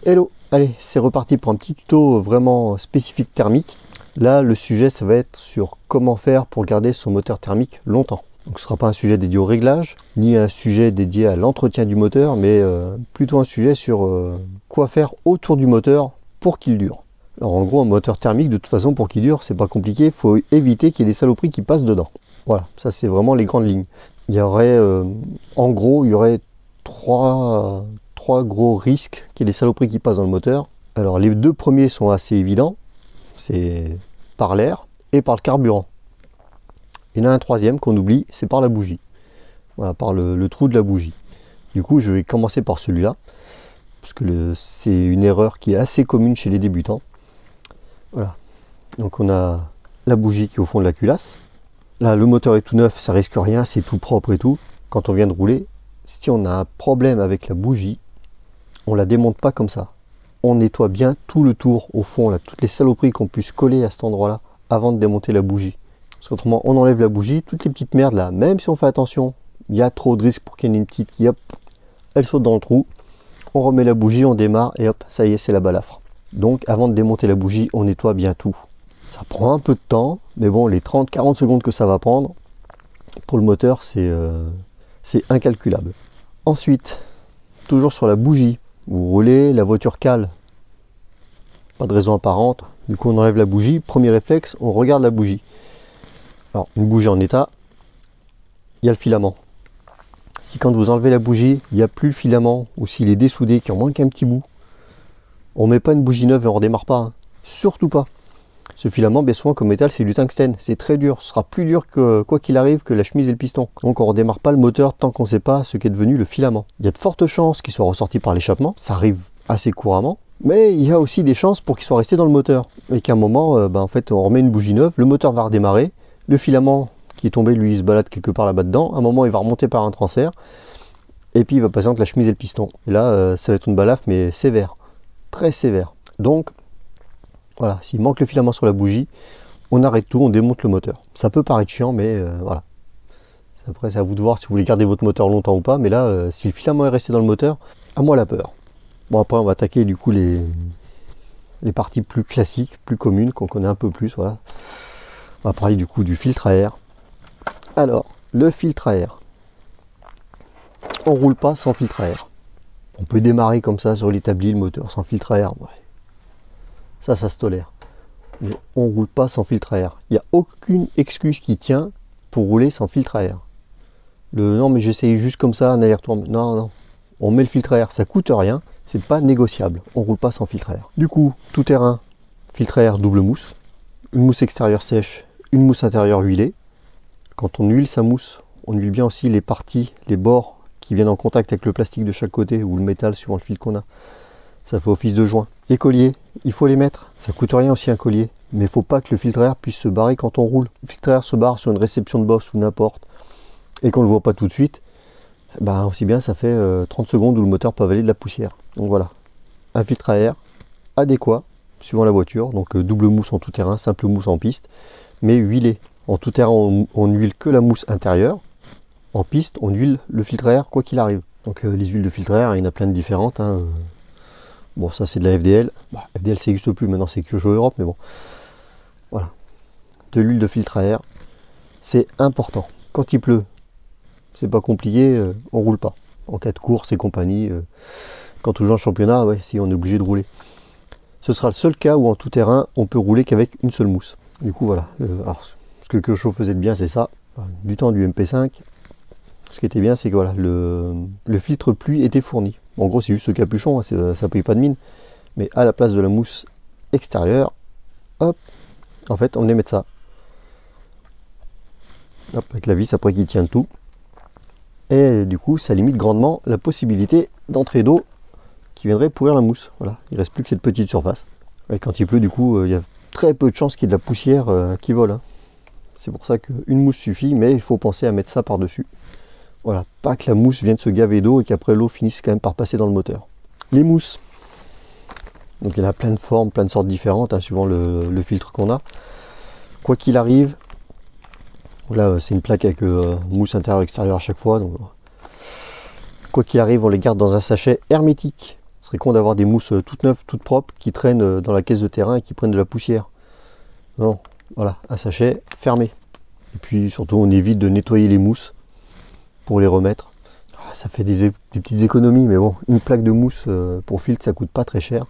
Hello, allez, c'est reparti pour un petit tuto vraiment spécifique thermique. Là, le sujet, ça va être sur comment faire pour garder son moteur thermique longtemps. Donc, ce ne sera pas un sujet dédié au réglage, ni un sujet dédié à l'entretien du moteur, mais plutôt un sujet sur quoi faire autour du moteur pour qu'il dure. Alors, en gros, un moteur thermique, de toute façon, pour qu'il dure, c'est pas compliqué, il faut éviter qu'il y ait des saloperies qui passent dedans. Voilà, ça c'est vraiment les grandes lignes. Il y aurait, en gros, il y aurait trois gros risques qu'il y ait des saloperies qui passent dans le moteur. Alors les deux premiers sont assez évidents, c'est par l'air et par le carburant. Il y en a un troisième qu'on oublie, c'est par la bougie. Voilà, par le trou de la bougie. Du coup, je vais commencer par celui-là, parce que c'est une erreur qui est assez commune chez les débutants. Voilà, donc on a la bougie qui est au fond de la culasse. Là, le moteur est tout neuf, ça risque rien, c'est tout propre et tout. Quand on vient de rouler, si on a un problème avec la bougie, on la démonte pas comme ça. On nettoie bien tout le tour au fond, là, toutes les saloperies qu'on puisse coller à cet endroit-là avant de démonter la bougie. Parce qu'autrement, on enlève la bougie, toutes les petites merdes là, même si on fait attention, il y a trop de risques pour qu'il y en ait une petite qui, hop, elle saute dans le trou. On remet la bougie, on démarre et hop, ça y est, c'est la balafre. Donc, avant de démonter la bougie, on nettoie bien tout. Ça prend un peu de temps, mais bon, les 30-40 secondes que ça va prendre, pour le moteur, c'est incalculable. Ensuite, toujours sur la bougie, vous roulez, la voiture cale, pas de raison apparente, du coup on enlève la bougie, premier réflexe, on regarde la bougie. Alors une bougie en état, il y a le filament. Si quand vous enlevez la bougie, il n'y a plus le filament, ou s'il est dessoudé, qu'il en manque un petit bout, on met pas une bougie neuve et on redémarre pas, hein. Surtout pas. Ce filament, bien souvent comme métal, c'est du tungstène, c'est très dur, ce sera plus dur que quoi qu'il arrive que la chemise et le piston. Donc on redémarre pas le moteur tant qu'on ne sait pas ce qu'est devenu le filament. Il y a de fortes chances qu'il soit ressorti par l'échappement, ça arrive assez couramment, mais il y a aussi des chances pour qu'il soit resté dans le moteur. Et qu'à un moment, en fait, on remet une bougie neuve, le moteur va redémarrer, le filament qui est tombé, lui, il se balade quelque part là-bas dedans, à un moment il va remonter par un transfert, et puis il va passer entre la chemise et le piston. Et là, ça va être une balafre, mais sévère, très sévère. Donc, voilà, s'il manque le filament sur la bougie, on arrête tout, on démonte le moteur. Ça peut paraître chiant, mais voilà. Après, c'est à vous de voir si vous voulez garder votre moteur longtemps ou pas. Mais là, si le filament est resté dans le moteur, à moi la peur. Bon, après, on va attaquer du coup les parties plus classiques, plus communes, qu'on connaît un peu plus. Voilà. On va parler du coup du filtre à air. Alors, le filtre à air. On roule pas sans filtre à air. On peut démarrer comme ça sur l'établi, le moteur sans filtre à air. Ouais. Ça se tolère. Mais on ne roule pas sans filtre à air. Il n'y a aucune excuse qui tient pour rouler sans filtre à air. Non, mais j'essaye juste comme ça, un aller-retour. Non, non. On met le filtre à air, ça coûte rien. C'est pas négociable. On ne roule pas sans filtre à air. Du coup, tout terrain, filtre à air double mousse. Une mousse extérieure sèche, une mousse intérieure huilée. Quand on huile sa mousse, on huile bien aussi les parties, les bords qui viennent en contact avec le plastique de chaque côté ou le métal suivant le fil qu'on a. Ça fait office de joint. Les colliers, il faut les mettre. Ça coûte rien aussi un collier. Mais il ne faut pas que le filtre à air puisse se barrer quand on roule. Le filtre à air se barre sur une réception de bosse ou n'importe. Et qu'on ne le voit pas tout de suite. Aussi bien ça fait 30 secondes où le moteur peut avaler de la poussière. Donc voilà. Un filtre à air adéquat, suivant la voiture. Donc double mousse en tout terrain, simple mousse en piste. Mais huilé. En tout terrain, on huile que la mousse intérieure. En piste, on huile le filtre à air quoi qu'il arrive. Donc les huiles de filtre à air, il y en a plein de différentes. Hein. Bon, ça c'est de la FDL. FDL ça n'existe plus, maintenant c'est Peugeot Europe, mais bon. Voilà. De l'huile de filtre à air, c'est important. Quand il pleut, c'est pas compliqué, on roule pas. En cas de course et compagnie, quand on joue en championnat, ouais, si on est obligé de rouler. Ce sera le seul cas où en tout terrain, on peut rouler qu'avec une seule mousse. Du coup, voilà. Alors, ce que Peugeot faisait de bien, c'est ça. Du temps du MP5, ce qui était bien, c'est que voilà, le filtre pluie était fourni. En gros, c'est juste ce capuchon, hein, ça ne paye pas de mine. Mais à la place de la mousse extérieure, hop, en fait, on venait mettre ça. Hop, avec la vis après qui tient tout. Et du coup, ça limite grandement la possibilité d'entrée d'eau qui viendrait pourrir la mousse. Voilà, il ne reste plus que cette petite surface. Et quand il pleut, du coup, il y a très peu de chances qu'il y ait de la poussière qui vole. Hein. C'est pour ça qu'une mousse suffit, mais il faut penser à mettre ça par-dessus. Voilà, pas que la mousse vienne se gaver d'eau et qu'après l'eau finisse quand même par passer dans le moteur. Les mousses. Donc il y en a plein de formes, plein de sortes différentes, hein, suivant le filtre qu'on a. Quoi qu'il arrive, là c'est une plaque avec mousse intérieure extérieure à chaque fois. Donc, quoi qu'il arrive, on les garde dans un sachet hermétique. Ce serait con d'avoir des mousses toutes neuves, toutes propres, qui traînent dans la caisse de terrain et qui prennent de la poussière. Non, voilà, un sachet fermé. Et puis surtout, on évite de nettoyer les mousses pour les remettre. Ça fait des petites économies, mais bon, une plaque de mousse pour filtre, ça coûte pas très cher.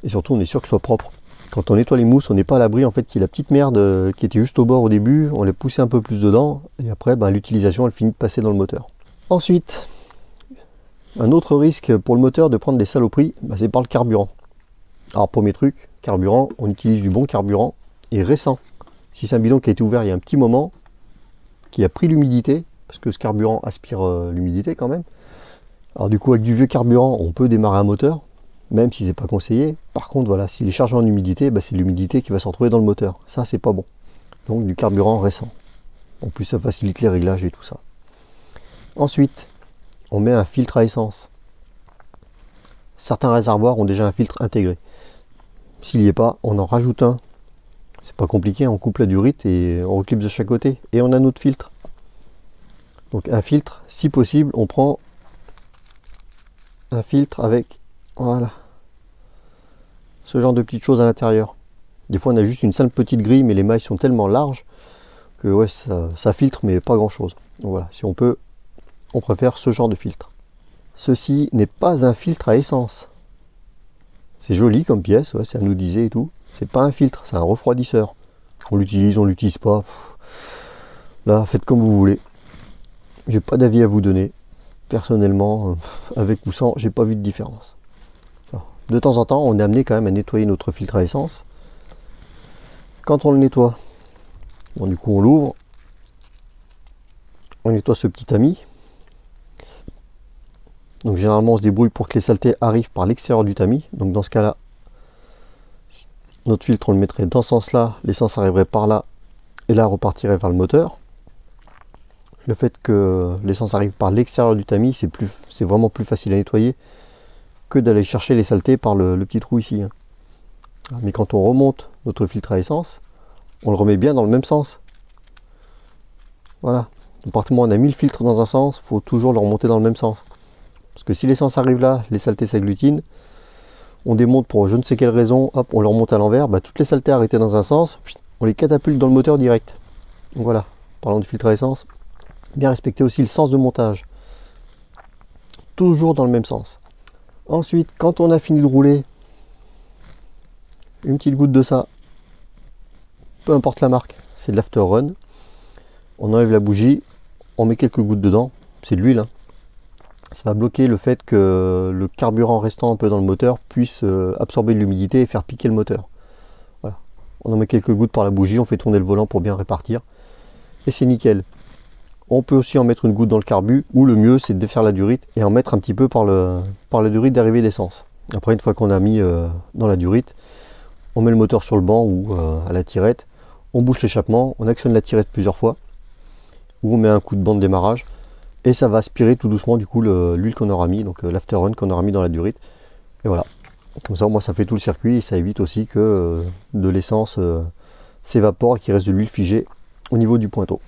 Et surtout, on est sûr que ce soit propre. Quand on nettoie les mousses, on n'est pas à l'abri en fait qu'il y ait la petite merde qui était juste au bord au début, on les poussé un peu plus dedans, et après, l'utilisation, elle finit de passer dans le moteur. Ensuite, un autre risque pour le moteur de prendre des saloperies, c'est par le carburant. Alors, premier truc, carburant, on utilise du bon carburant et récent. Si c'est un bidon qui a été ouvert il y a un petit moment, qui a pris l'humidité, parce que ce carburant aspire l'humidité quand même. Alors du coup, avec du vieux carburant, on peut démarrer un moteur, même si c'est pas conseillé. Par contre, voilà, s'il est chargé en humidité, c'est l'humidité qui va se retrouver dans le moteur. Ça, c'est pas bon. Donc du carburant récent. En plus, ça facilite les réglages et tout ça. Ensuite, on met un filtre à essence. Certains réservoirs ont déjà un filtre intégré. S'il n'y est pas, on en rajoute un. C'est pas compliqué, on coupe la durite et on reclipse de chaque côté. Et on a notre filtre. Donc un filtre, si possible, on prend un filtre avec, voilà, ce genre de petites choses à l'intérieur. Des fois, on a juste une simple petite grille, mais les mailles sont tellement larges que ouais, ça filtre, mais pas grand chose. Donc voilà, si on peut, on préfère ce genre de filtre. Ceci n'est pas un filtre à essence. C'est joli comme pièce, ouais, c'est anodisé et tout. C'est pas un filtre, c'est un refroidisseur. On l'utilise pas. Là, faites comme vous voulez. J'ai pas d'avis à vous donner. Personnellement, avec ou sans, j'ai pas vu de différence. De temps en temps, on est amené quand même à nettoyer notre filtre à essence. Quand on le nettoie, bon, du coup on l'ouvre, on nettoie ce petit tamis. Donc généralement on se débrouille pour que les saletés arrivent par l'extérieur du tamis. Donc dans ce cas-là, notre filtre on le mettrait dans ce sens-là, l'essence arriverait par là et là repartirait vers le moteur. Le fait que l'essence arrive par l'extérieur du tamis, c'est vraiment plus facile à nettoyer que d'aller chercher les saletés par le petit trou ici. Mais quand on remonte notre filtre à essence, on le remet bien dans le même sens. Voilà. À partir du moment où on a mis le filtre dans un sens, il faut toujours le remonter dans le même sens. Parce que si l'essence arrive là, les saletés s'agglutinent, on démonte pour je ne sais quelle raison, hop, on le remonte à l'envers, toutes les saletés arrêtées dans un sens, on les catapulte dans le moteur direct. Donc voilà, parlant du filtre à essence, bien respecter aussi le sens de montage. Toujours dans le même sens. Ensuite, quand on a fini de rouler, une petite goutte de ça, peu importe la marque, c'est de l'after run. On enlève la bougie, on met quelques gouttes dedans, c'est de l'huile. Ça va bloquer le fait que le carburant restant un peu dans le moteur puisse absorber de l'humidité et faire piquer le moteur. Voilà. On en met quelques gouttes par la bougie, on fait tourner le volant pour bien répartir. Et c'est nickel. On peut aussi en mettre une goutte dans le carbu, ou le mieux c'est de défaire la durite et en mettre un petit peu par la durite d'arrivée d'essence. Après, une fois qu'on a mis dans la durite, on met le moteur sur le banc ou à la tirette, on bouche l'échappement, on actionne la tirette plusieurs fois, ou on met un coup de bande de démarrage, et ça va aspirer tout doucement du coup l'huile qu'on aura mis, donc l'after run qu'on aura mis dans la durite. Et voilà, comme ça moi ça fait tout le circuit et ça évite aussi que de l'essence s'évapore et qu'il reste de l'huile figée au niveau du pointeau.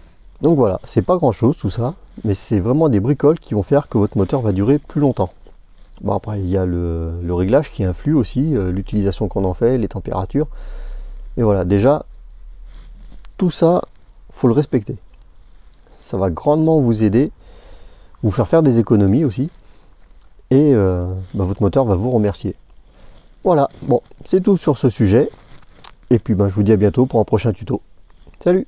Donc voilà, c'est pas grand chose tout ça, mais c'est vraiment des bricoles qui vont faire que votre moteur va durer plus longtemps. Bon, après il y a le réglage qui influe aussi, l'utilisation qu'on en fait, les températures. Et voilà, déjà, tout ça, faut le respecter. Ça va grandement vous aider, vous faire des économies aussi. Et votre moteur va vous remercier. Voilà, bon, c'est tout sur ce sujet. Et puis je vous dis à bientôt pour un prochain tuto. Salut!